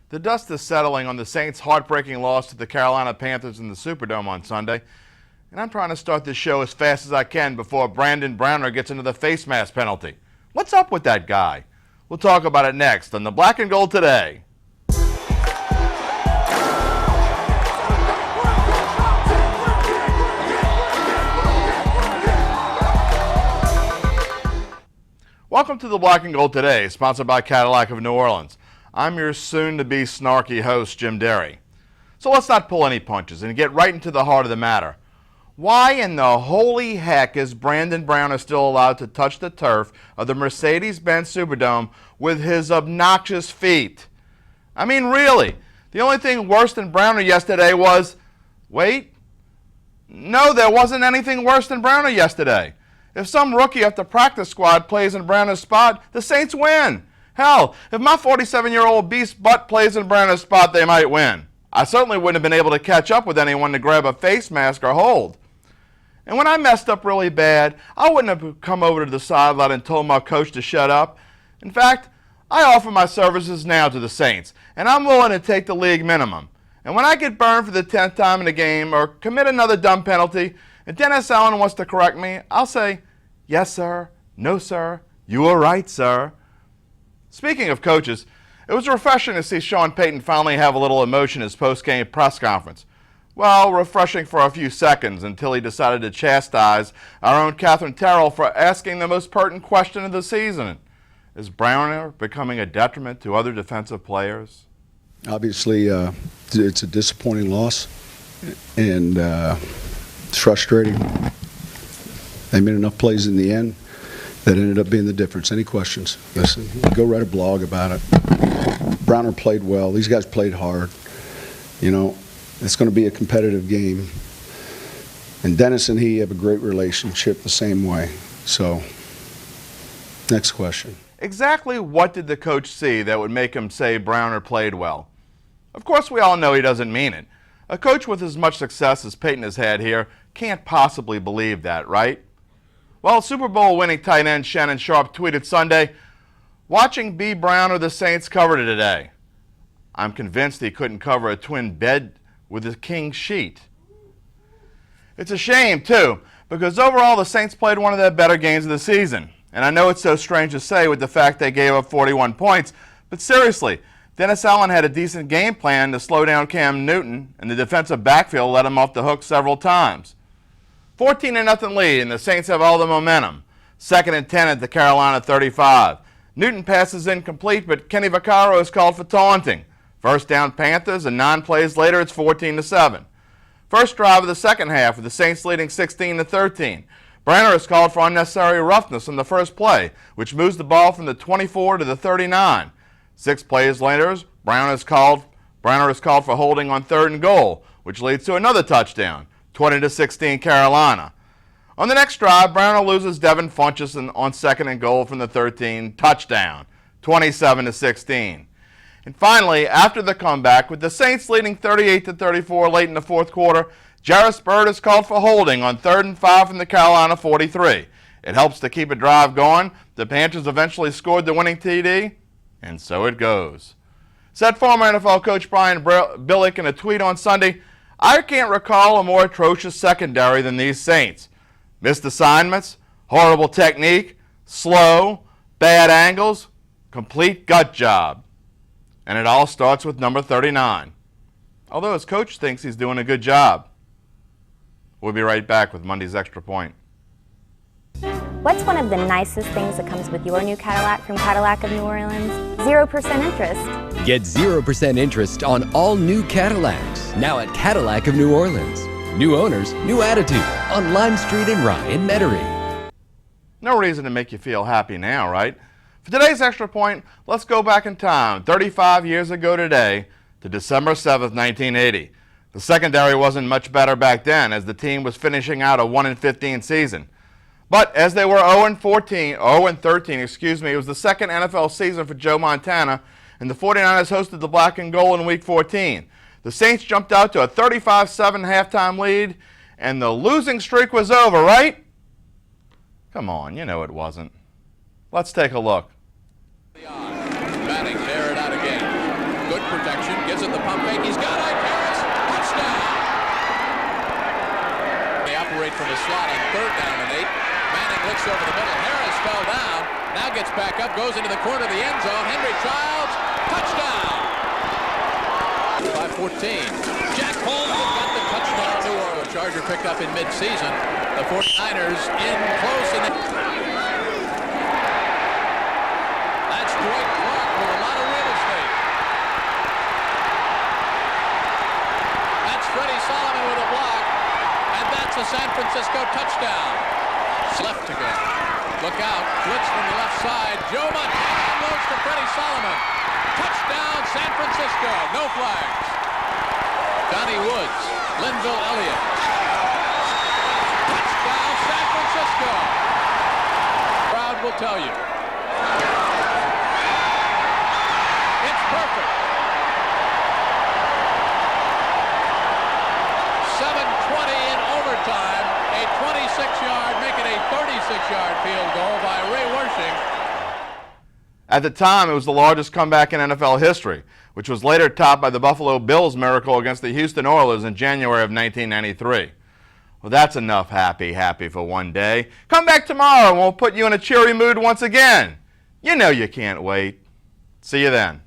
The dust is settling on the Saints' heartbreaking loss to the Carolina Panthers in the Superdome on Sunday, and I'm trying to start this show as fast as I can before Brandon Browner gets into the face mask penalty. What's up with that guy? We'll talk about it next on the Black and Gold Today. Welcome to the Black and Gold Today, sponsored by Cadillac of New Orleans. I'm your soon-to-be snarky host, Jim Derry. So let's not pull any punches and get right into the heart of the matter. Why in the holy heck is Brandon Browner still allowed to touch the turf of the Mercedes-Benz Superdome with his obnoxious feet? I mean, really, the only thing worse than Browner yesterday was... Wait. No, there wasn't anything worse than Browner yesterday. If some rookie off the practice squad plays in Browner's spot, the Saints win. Hell, if my 47-year-old beast butt plays in Browner's spot, they might win. I certainly wouldn't have been able to catch up with anyone to grab a face mask or hold. And when I messed up really bad, I wouldn't have come over to the sideline and told my coach to shut up. In fact, I offer my services now to the Saints, and I'm willing to take the league minimum. And when I get burned for the 10th time in a game or commit another dumb penalty, and Dennis Allen wants to correct me, I'll say, yes, sir, no, sir, you were right, sir. Speaking of coaches, it was refreshing to see Sean Payton finally have a little emotion in his post-game press conference. Well, refreshing for a few seconds until he decided to chastise our own Catherine Terrell for asking the most pertinent question of the season. Is Browner becoming a detriment to other defensive players? Obviously, it's a disappointing loss, and it's frustrating. They made enough plays in the end that ended up being the difference. Any questions? Listen, go write a blog about it. Browner played well. These guys played hard. You know, it's going to be a competitive game. And Dennis and he have a great relationship the same way. So, next question. Exactly what did the coach see that would make him say Browner played well? Of course, we all know he doesn't mean it. A coach with as much success as Payton has had here can't possibly believe that, right? Well, Super Bowl winning tight end Shannon Sharpe tweeted Sunday, "Watching B. Browner, the Saints covered it today. I'm convinced he couldn't cover a twin bed with a king sheet." It's a shame, too, because overall the Saints played one of their better games of the season. And I know it's so strange to say with the fact they gave up 41 points, but seriously, Dennis Allen had a decent game plan to slow down Cam Newton, and the defensive backfield let him off the hook several times. 14-0 lead, and the Saints have all the momentum. 2nd and 10 at the Carolina 35. Newton passes incomplete, but Kenny Vaccaro is called for taunting. First down Panthers, and 9 plays later, it's 14-7. First drive of the second half, with the Saints leading 16-13. Browner is called for unnecessary roughness on the first play, which moves the ball from the 24 to the 39. 6 plays later, Browner is called for holding on 3rd and goal, which leads to another touchdown. 20-16 Carolina. On the next drive, Browner loses Devin Funchess on 2nd and goal from the 13, touchdown, 27-16. And finally, after the comeback, with the Saints leading 38-34 late in the fourth quarter, Jarvis Byrd is called for holding on 3rd and 5 from the Carolina 43. It helps to keep a drive going. The Panthers eventually scored the winning TD, and so it goes. Said former NFL coach Brian Billick in a tweet on Sunday, "I can't recall a more atrocious secondary than these Saints. Missed assignments, horrible technique, slow, bad angles, complete gut job." And it all starts with number 39. Although his coach thinks he's doing a good job. We'll be right back with Monday's Extra Point. What's one of the nicest things that comes with your new Cadillac from Cadillac of New Orleans? 0% interest. Get 0% interest on all new Cadillacs, now at Cadillac of New Orleans. New owners, new attitude, on Lime Street in Rye in Metairie. No reason to make you feel happy now, right? For today's Extra Point, let's go back in time, 35 years ago today, to December 7th, 1980. The secondary wasn't much better back then, as the team was finishing out a 1-15 season. But as they were 0-13, it was the second NFL season for Joe Montana, and the 49ers hosted the Black and Gold in Week 14. The Saints jumped out to a 35-7 halftime lead, and the losing streak was over, right? Come on, you know it wasn't. Let's take a look. Batting, tear it out again. Good protection. it, the pump fake. He's got Ike Harris. Touchdown. They operate from the slot on 3rd down and 8. Manning looks over the middle. Harris fell down. Now gets back up, goes into the corner of the end zone. Henry Childs, touchdown. 5-14. Jack Holmes got the touchdown. New Orleans Charger picked up in mid-season. The 49ers in close. And that's Dwight Clark with a lot of real estate. That's Freddie Solomon with a block. And that's a San Francisco touchdown. Left to go. Look out. Blitz from the left side. Joe Montana goes to Freddie Solomon. Touchdown, San Francisco. No flags. Donnie Woods. Linville Elliott. Touchdown, San Francisco. Crowd will tell you. It's perfect. 7:20 in overtime. A 26-yard, make it a 36-yard field goal by Ray Wersching. At the time, it was the largest comeback in NFL history, which was later topped by the Buffalo Bills' miracle against the Houston Oilers in January of 1993. Well, that's enough happy for one day. Come back tomorrow and we'll put you in a cheery mood once again. You know you can't wait. See you then.